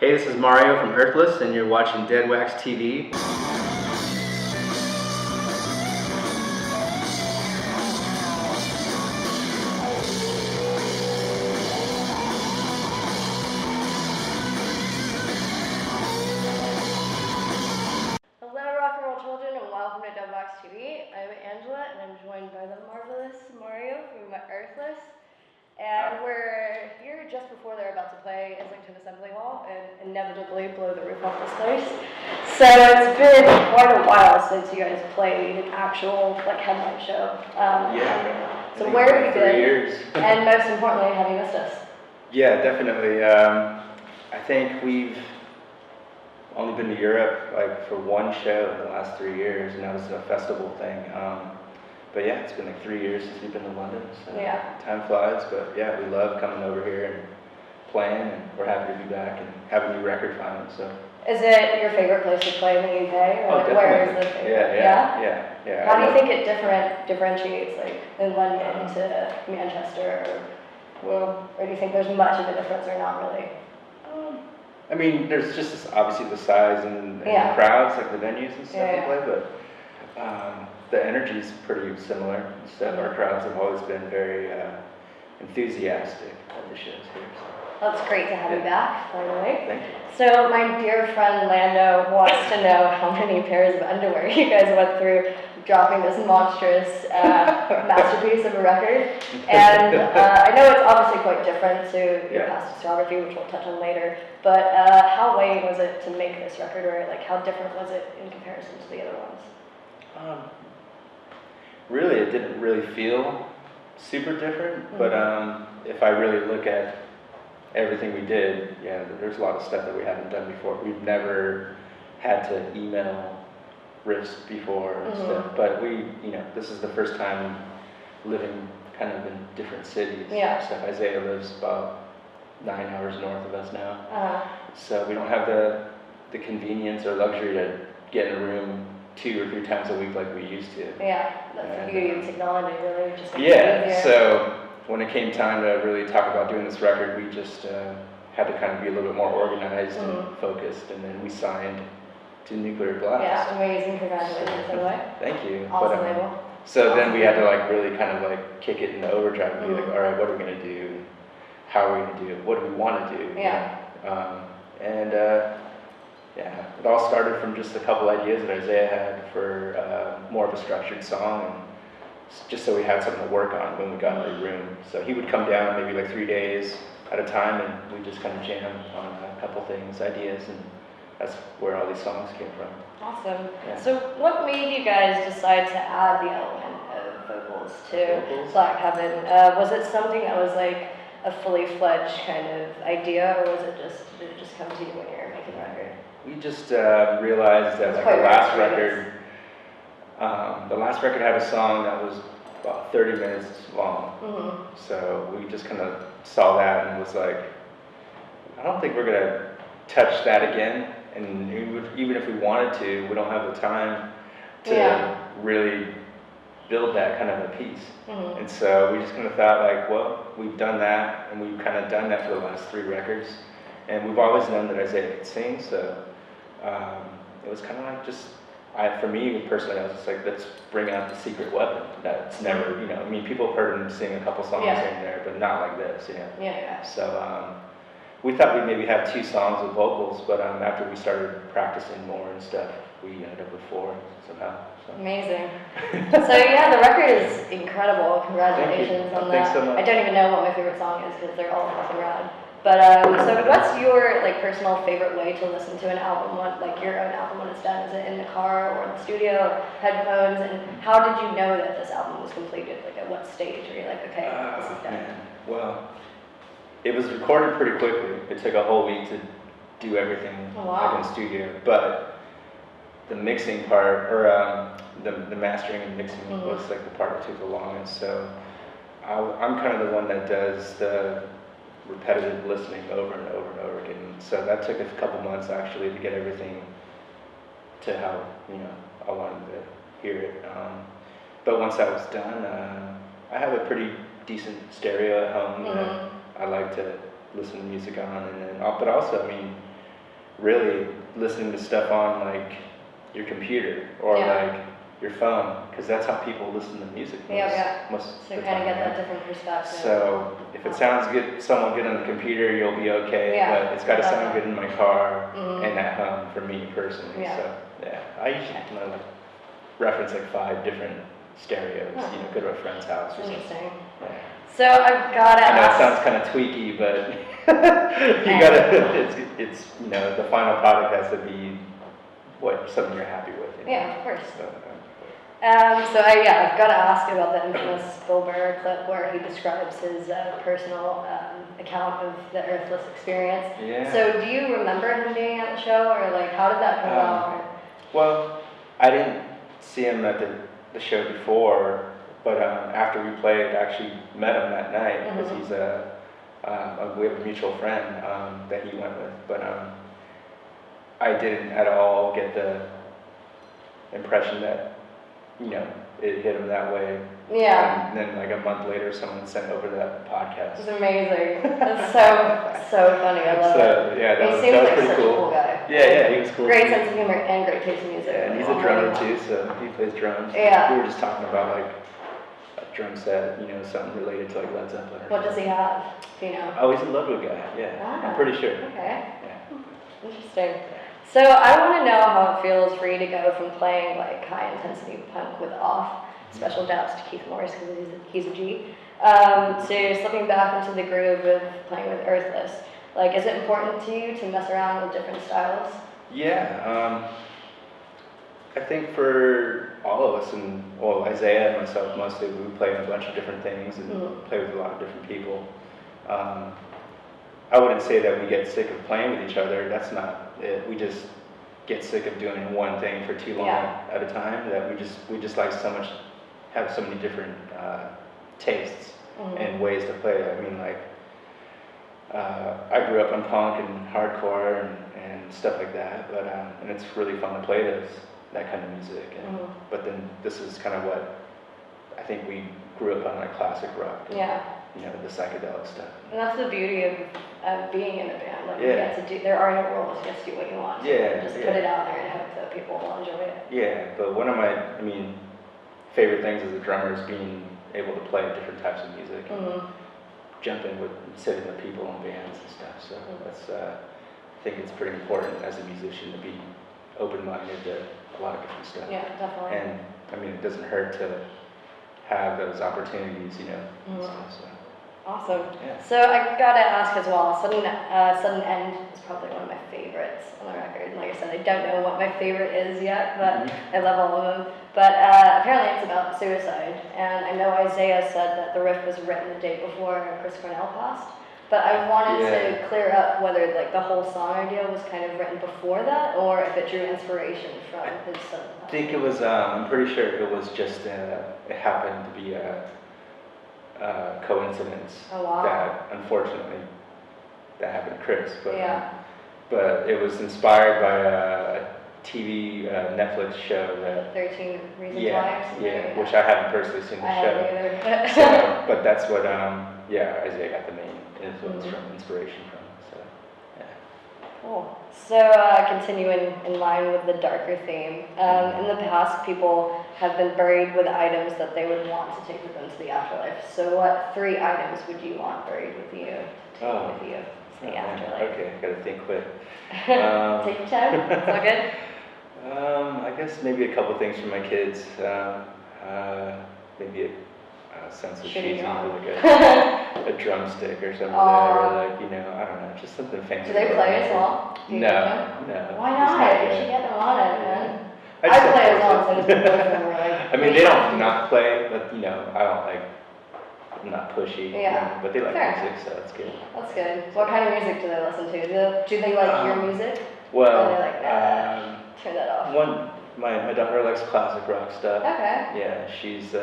Hey, this is Mario from Earthless, and you're watching Dead Wax TV. Hello, rock and roll children, and welcome to Dead Wax TV. I'm Angela, and I'm joined by the marvelous Mario from Earthless. And we're here just before they're about to play Islington Assembly Hall and inevitably blow the roof off this place. So it's been quite a while since you guys played an actual headline show. So where have you been? 3 years. And most importantly, have you missed us? Yeah, definitely. I think we've only been to Europe for one show in the last 3 years, and that was a festival thing. But yeah, it's been 3 years since we've been to London, so yeah. Time flies. But yeah, we love coming over here and playing, and we're happy to be back and have a new record finally. So. Is it your favorite place to play in the UK? Or definitely. Where is the favorite? Yeah. How do you think it differentiates in London to Manchester? Or do you think there's much of a difference or not really? I mean, there's just obviously the size and the crowds, the venues and stuff we play, but the energy is pretty similar. So our crowds have always been very enthusiastic at the shows here. So. Well, it's great to have you back, finally. Thank you. So my dear friend Lando wants to know how many pairs of underwear you guys went through dropping this monstrous masterpiece of a record. And I know it's obviously quite different to your past discography, which we'll touch on later, but how late was it to make this record, or how different was it in comparison to the other ones? Really, it didn't really feel super different, but if I really look at everything we did, there's a lot of stuff that we haven't done before. We've never had to email riffs before and stuff, but this is the first time living kind of in different cities. So Isaiah lives about 9 hours north of us now, so we don't have the convenience or luxury to get in a room 2 or 3 times a week like we used to. That's the beauty of technology, really. Just so when it came time to really talk about doing this record, we just had to kind of be a little bit more organized and focused, and then we signed to Nuclear Blast. Yeah, amazing. Congratulations, by the way. Thank you. Awesome label. So then we had to really kind of kick it into overdrive and be all right, what are we going to do? How are we going to do it? What do we want to do? It all started from just a couple ideas that Isaiah had for more of a structured song, and just so we had something to work on when we got in the room. So he would come down maybe 3 days at a time, and we just kind of jam on a couple things, ideas, and that's where all these songs came from. Awesome. So what made you guys decide to add the element of vocals to Black Heaven? Was it something that was a fully fledged kind of idea, or did it just come to you when you were making the record? We just realized that the last record had a song that was about 30 minutes long. So we just kind of saw that and was like, I don't think we're going to touch that again. And even if we wanted to, we don't have the time to really build that kind of a piece. And so we just kind of thought well, we've done that, and we've kind of done that for the last 3 records. And we've always known that Isaiah could sing, so it was kind of for me personally, I was just let's bring out the secret weapon that's never, people have heard him sing a couple songs here and there, but not like this, So we thought we'd maybe have 2 songs with vocals, but after we started practicing more and stuff, we ended up with 4 somehow. So. Amazing. So the record is incredible. Congratulations on that. Thanks so much. I don't even know what my favorite song is because they're all fucking rad. But so what's your personal favorite way to listen to an album, your own album when it's done? Is it in the car or in the studio or headphones? And how did you know that this album was completed? At what stage were you okay, this is done? Well, it was recorded pretty quickly. It took a whole week to do everything in the studio, but the mixing part, or the mastering and mixing was the part that took the longest. So I'm kind of the one that does the repetitive listening over and over and over again. So that took a couple months actually to get everything to how I wanted to hear it. But once that was done, I have a pretty decent stereo at home that I like to listen to music on, and then but also really listening to stuff on like your computer or like your phone, because that's how people listen to music most so of the kind time. of get that different perspective. So if it sounds good, somewhat good on the computer, you'll be okay. But it's got to sound good in my car and at home for me personally. So I usually like reference like 5 different stereos. Go to a friend's house or something. Interesting. So I've got to I know ask. it sounds kind of tweaky, but you gotta. It's the final product has to be something you're happy with. Yeah, of course. I've got to ask about the infamous Bill Burr clip where he describes his personal account of the Earthless experience. Yeah. So do you remember him being at the show, or like how did that come about? Well, I didn't see him at the show before, but after we played, I actually met him that night because he's we have a mutual friend that he went with, but I didn't at all get the impression that it hit him that way. Yeah. And then like a month later, someone sent over that podcast. It's amazing. It's so funny. I love it. Yeah, that was seems like pretty such cool. A cool guy. Yeah, he was cool. Great sense of humor and great taste in music. And he's a drummer too, so he plays drums. Yeah. We were just talking about like a drum set, something related to like Led Zeppelin. What does he have? Do you know? Oh, he's a Ludwig guy. Yeah, I'm pretty sure. Okay. Yeah. Interesting. So I want to know how it feels for you to go from playing like high intensity punk with Off, special downs to Keith Morris because he's a G, to slipping back into the groove of playing with Earthless. Like, is it important to you to mess around with different styles? Yeah, I think for all of us, and Isaiah and myself mostly, we play in a bunch of different things and play with a lot of different people. I wouldn't say that we get sick of playing with each other. That's not it. We just get sick of doing one thing for too long at a time. That we just like have so many different tastes and ways to play. I mean, like I grew up on punk and hardcore and stuff like that. But and it's really fun to play that kind of music. And, but then this is kind of what I think we grew up on, like classic rock. The psychedelic stuff. And that's the beauty of being in a band. Like, you get to do, there are no rules, you get to do what you want. Just put it out there and hope that people will enjoy it. Yeah, but one of my, favorite things as a drummer is being able to play different types of music and jump in with, sitting with people in bands and stuff. So that's, I think it's pretty important as a musician to be open-minded to a lot of different stuff. Yeah, definitely. And, it doesn't hurt to have those opportunities, and stuff, so. Awesome. Yeah. So I gotta ask as well, Sudden End is probably one of my favorites on the record. Like I said, I don't know what my favorite is yet, but I love all of them. But apparently it's about suicide, and I know Isaiah said that the riff was written the day before Chris Cornell passed. But I wanted to clear up whether like the whole song idea was kind of written before that, or if it drew inspiration from his son. I think it was. I'm pretty sure it was just. It happened to be a coincidence that, unfortunately, that happened to Chris. But it was inspired by a TV Netflix show that 13 Reasons Why or something. Which I haven't personally seen the show. I haven't either. But that's what Isaiah got the main influence from, inspiration from. So Cool. So continuing in line with the darker theme, in the past people have been buried with items that they would want to take with them to the afterlife. So what 3 items would you want buried with you to take with you to the afterlife? Okay, I gotta think quick. Take your time. It's all good. I guess maybe a couple things for my kids. Maybe a sense of cheesy, like a drumstick or something, or like, I don't know, just something fancy. Do they play as well? No. Why not? You should get them on it, man. I play as well, so just both of them are like. They don't not play, but I don't like. I'm not pushy. But they like music, so that's good. That's good. What kind of music do they listen to? Do they like your music? Well, or are they like, turn that off? My daughter likes classic rock stuff. Okay. Yeah, she's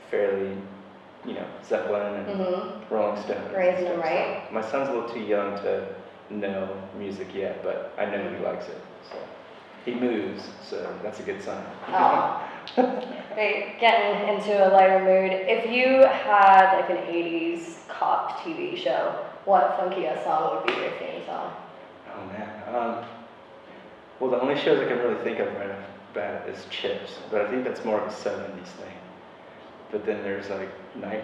fairly, Zeppelin and Rolling Stones. Raising them right. So my son's a little too young to know music yet, but I know he likes it. So he moves, so that's a good sign. Hey, getting into a lighter mood. If you had like an 80s cop TV show, what funky ass song would be your theme song? Oh man. Well, the only shows I can really think of right off the bat is Chips, but I think that's more of a '70s thing. But then there's like Knight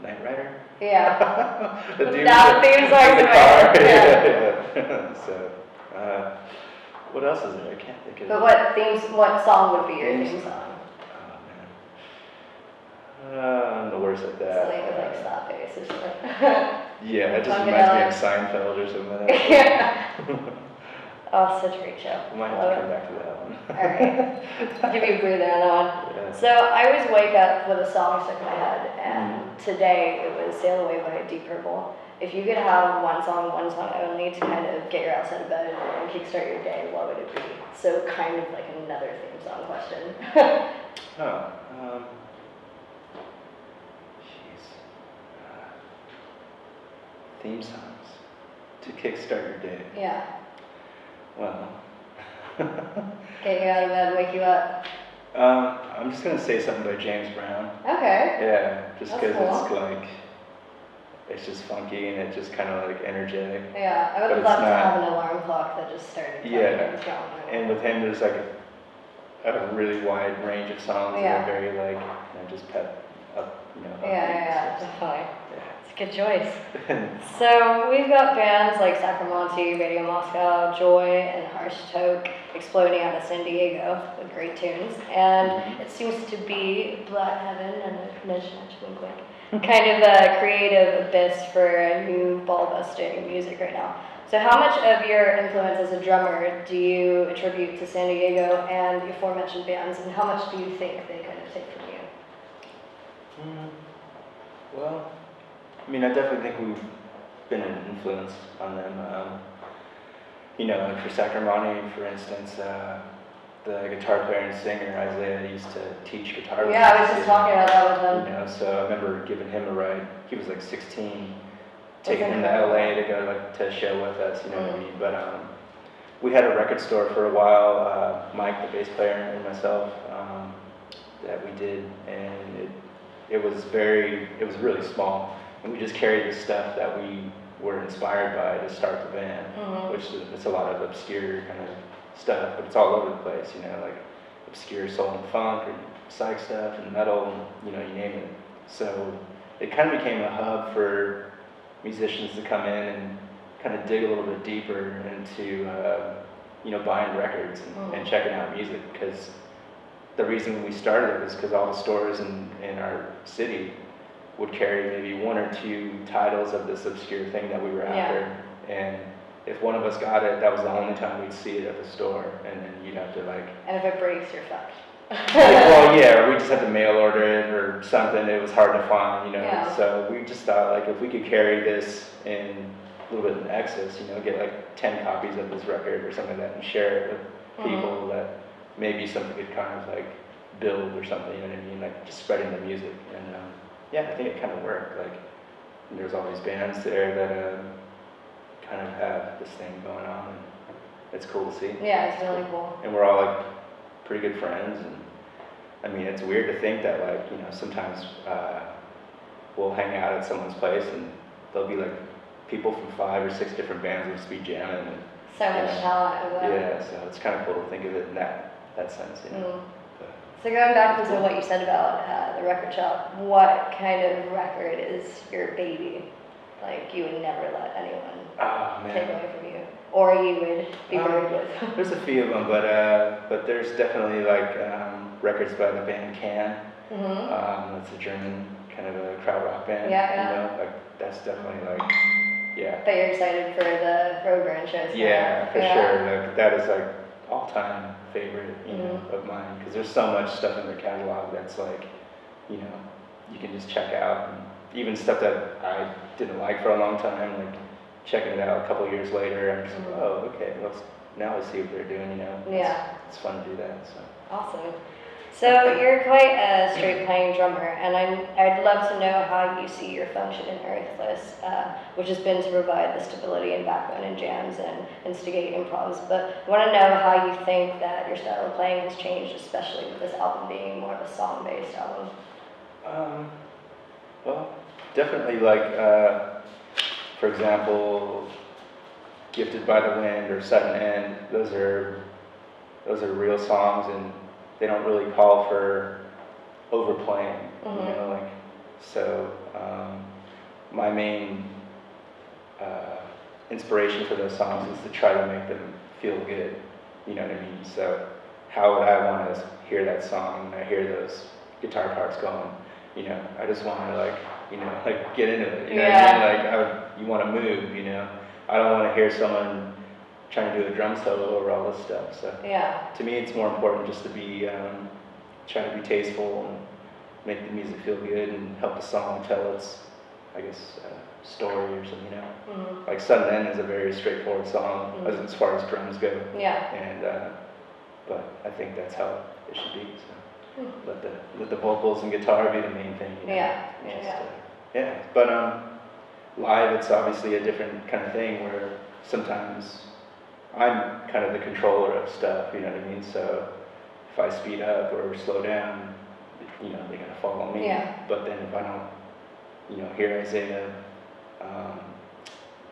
Rider. Yeah. The dude That theme song's in the car. Yeah. Yeah. So, what else is there? I can't think of. But what song would be your theme song? Oh man. I'm the worst at that. Something with like slap bass or something. Yeah, it just reminds me of Seinfeld or something. Yeah. Oh, such a great show. We might have to come back to that one. Alright. I'll give you a breather on that one. Yeah. So I always wake up with a song stuck in my head, and today it was Sail Away by Deep Purple. If you could have one song only to kind of get you outside of bed and kickstart your day, what would it be? So kind of like another theme song question. Theme songs to kickstart your day. Yeah. Well. Get you out of bed, wake you up. I'm just gonna say something by James Brown. Okay. Yeah, just because cool. it's like, it's just funky and it's just kind of like energetic. Yeah, I would love to have an alarm clock that just started. Yeah, and with him there's like a really wide range of songs that are very like, just pep up, Yeah, definitely. It's a good choice. So we've got bands like Sacramonte, Radio Moscow, Joy, and Harsh Toke exploding out of San Diego with great tunes. And it seems to be Black Heaven and a nudge, wink, wink, kind of a creative abyss for new ball-busting music right now. So how much of your influence as a drummer do you attribute to San Diego and the aforementioned bands, and how much do you think they kind of take from you? Well, I mean, I definitely think we've been an influence on them. Like for Sacramonte, for instance, the guitar player and singer Isaiah used to teach guitar. Yeah, I was just talking about that with him. So I remember giving him a ride. He was like 16, taking him to LA to go to a show with us. You know what I mean? But we had a record store for a while. Mike, the bass player, and myself, that we did, and it was really small. And we just carried the stuff that we were inspired by to start the band, which it's a lot of obscure kind of stuff, but it's all over the place, like obscure soul and funk or psych stuff and metal, and, you name it. So it kind of became a hub for musicians to come in and kind of dig a little bit deeper into, buying records and checking out music, because the reason we started it was because all the stores in our city would carry maybe one or two titles of this obscure thing that we were after, and if one of us got it, that was the only time we'd see it at the store, and then you'd have to And if it breaks, you're fucked. or we just had to mail order it or something. It was hard to find, So we just thought if we could carry this in a little bit in excess, get like 10 copies of this record or something like that and share it with people, that maybe something could kind of build or something, you know what I mean? Just spreading the music. And I think it kind of worked. There's all these bands there that kind of have this thing going on, and it's cool to see. Yeah, it's really cool. And we're all pretty good friends, and I mean, it's weird to think that sometimes we'll hang out at someone's place and there'll be people from 5 or 6 different bands will just be jamming. And, so much talent. Yeah, so it's kind of cool to think of it in that sense. So going back to what you said about the record shop, what kind of record is your baby? You would never let anyone take away from you, or you would be buried with. There's a few of them, but there's definitely records by the band Can. It's a German kind of a krautrock band. That's definitely But you're excited for the Roadburn shows. Yeah, for sure. That is all-time favorite, of mine, because there's so much stuff in their catalog that's you can just check out, and even stuff that I didn't like for a long time, checking it out a couple years later, I'm just okay, now let's see what they're doing, It's fun to do that, so. Awesome. So you're quite a straight playing drummer, and I'd love to know how you see your function in Earthless, which has been to provide the stability and backbone in jams and instigate improvs. But I want to know how you think that your style of playing has changed, especially with this album being more of a song-based album. Well, definitely for example, Gifted by the Wind or Sudden End, those are real songs, and they don't really call for overplaying, you know, like, so my main inspiration for those songs is to try to make them feel good, you know what I mean? So how would I want to hear that song when I hear those guitar parts going? You know, I just want to, like, you know, like, get into it, you know what I mean? Like, you want to move, you know? I don't want to hear someone trying to do a drum solo over all this stuff, so to me it's more important just to be, try to be tasteful and make the music feel good and help the song tell its, I guess, story or something, you know? Like Sudden End is a very straightforward song as far as drums go. And, but I think that's how it should be, so let the vocals and guitar be the main thing, you know? But live it's obviously a different kind of thing where sometimes I'm kind of the controller of stuff, you know what I mean? So if I speed up or slow down, you know, they're gonna follow me. But then if I don't, you know, hear Isaiah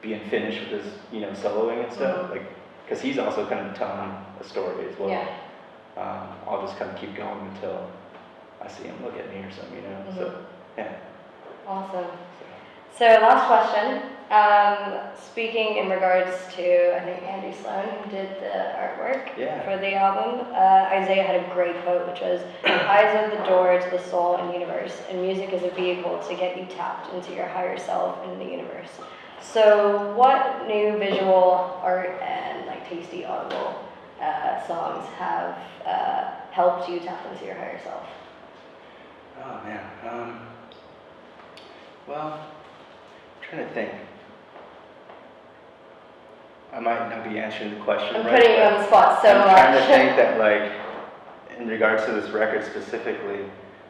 being finished with his, you know, soloing and stuff, like, because he's also kind of telling a story as well. I'll just kind of keep going until I see him look at me or something, you know. So Awesome. So last question. Speaking in regards to, I think, Andy Sloan, who did the artwork for the album, Isaiah had a great quote, which was, "Eyes are the door to the soul and universe, and music is a vehicle to get you tapped into your higher self and the universe." So what new visual art and, like, tasty audible songs have helped you tap into your higher self? Oh man, well, I'm trying to think. I might not be answering the question I'm right. putting you on the spot so much. I'm trying to think that, like, in regards to this record specifically,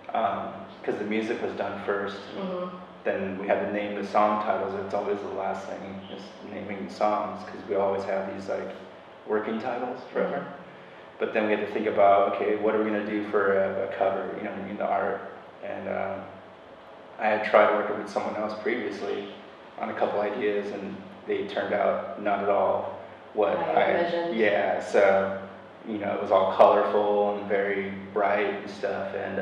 because the music was done first, then we had to name the song titles. It's always the last thing, just naming the songs, because we always have these, like, working titles forever. But then we had to think about, okay, what are we going to do for a cover, you know what I mean, the art. And I had tried working with someone else previously on a couple ideas, and they turned out not at all what I envisioned. So, you know, it was all colorful and very bright and stuff, and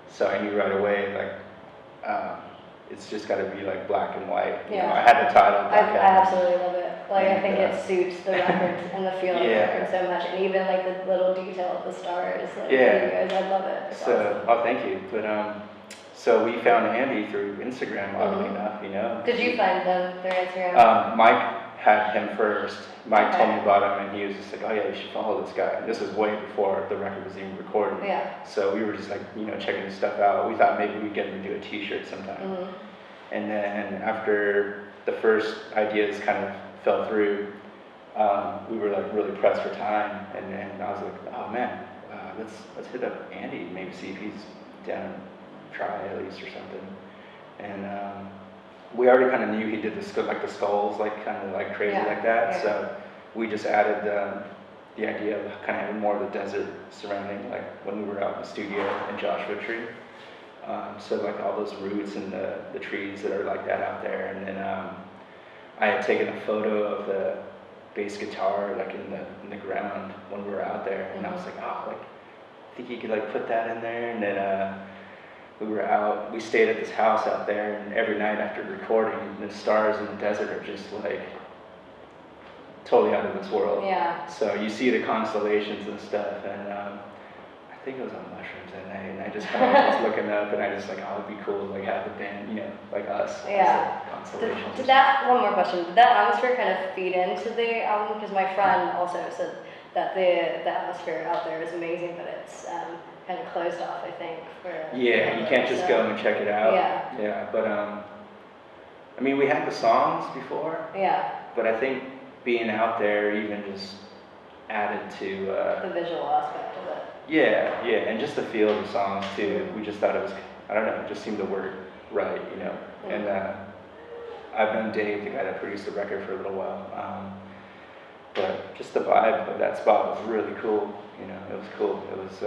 so I knew right away, like, it's just got to be, like, black and white. You know, I had the title. I absolutely love it. Like, I think it suits the record and the feel of the record so much, and even, like, the little detail of the stars. Like, you guys, I love it. It's awesome. Oh, thank you. But so we found Andy through Instagram, oddly enough, you know. Did you find them through Instagram? Mike had him first. Mike told me about him, and he was just like, "Oh yeah, you should follow this guy." And this was way before the record was even recorded. So we were just, like, you know, checking his stuff out. We thought maybe we'd get him to do a T-shirt sometime. And then after the first ideas kind of fell through, we were, like, really pressed for time, and I was like, "Oh man, let's hit up Andy, maybe see if he's down, try at least or something." And we already kind of knew he did like the skulls, like, kind of like crazy like that. So we just added the idea of kind of having more of the desert surrounding, like when we were out in the studio in Joshua Tree. So, like, all those roots and the trees that are like that out there. And then I had taken a photo of the bass guitar, like, in the ground when we were out there, and I was like, oh, like, I think you could, like, put that in there. And then we were out, we stayed at this house out there, and every night after recording, the stars in the desert are just, like, totally out of this world. So you see the constellations and stuff, and I think it was on mushrooms that night, and I just kind of was looking up, and I just, like, oh, it'd be cool to, like, have the band, you know, like us, constellations. Did that, one more question, did that atmosphere kind of feed into the album? Because my friend also said that the atmosphere out there is amazing, but it's kind of closed off, I think. You can't just go and check it out. But I mean, we had the songs before. But I think being out there even just added to the visual aspect of it. And just the feel of the songs too. We just thought it was, I don't know, it just seemed to work right, you know. And I've known Dave, the guy that produced the record, for a little while. But just the vibe of that spot was really cool. You know, it was cool. It was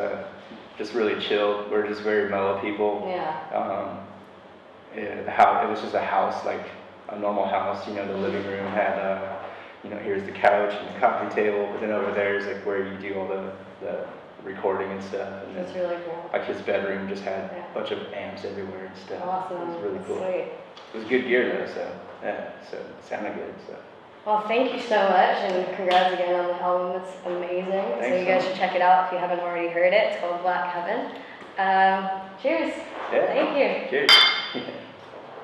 just really chilled. We're just very mellow people. It was just a house, like a normal house. You know, the living room had you know, here's the couch and the coffee table, but then over there is like where you do all the recording and stuff. And That's really cool. like his bedroom just had Yeah. a bunch of amps everywhere and stuff. Awesome. It was really That's cool. Sweet. It was good gear though, so yeah, so it sounded good. So Well, thank you so much, and congrats again on the album. It's amazing. So Thanks you guys so should check it out if you haven't already heard it. It's called Black Heaven. Cheers. yeah. Thank you. Cheers.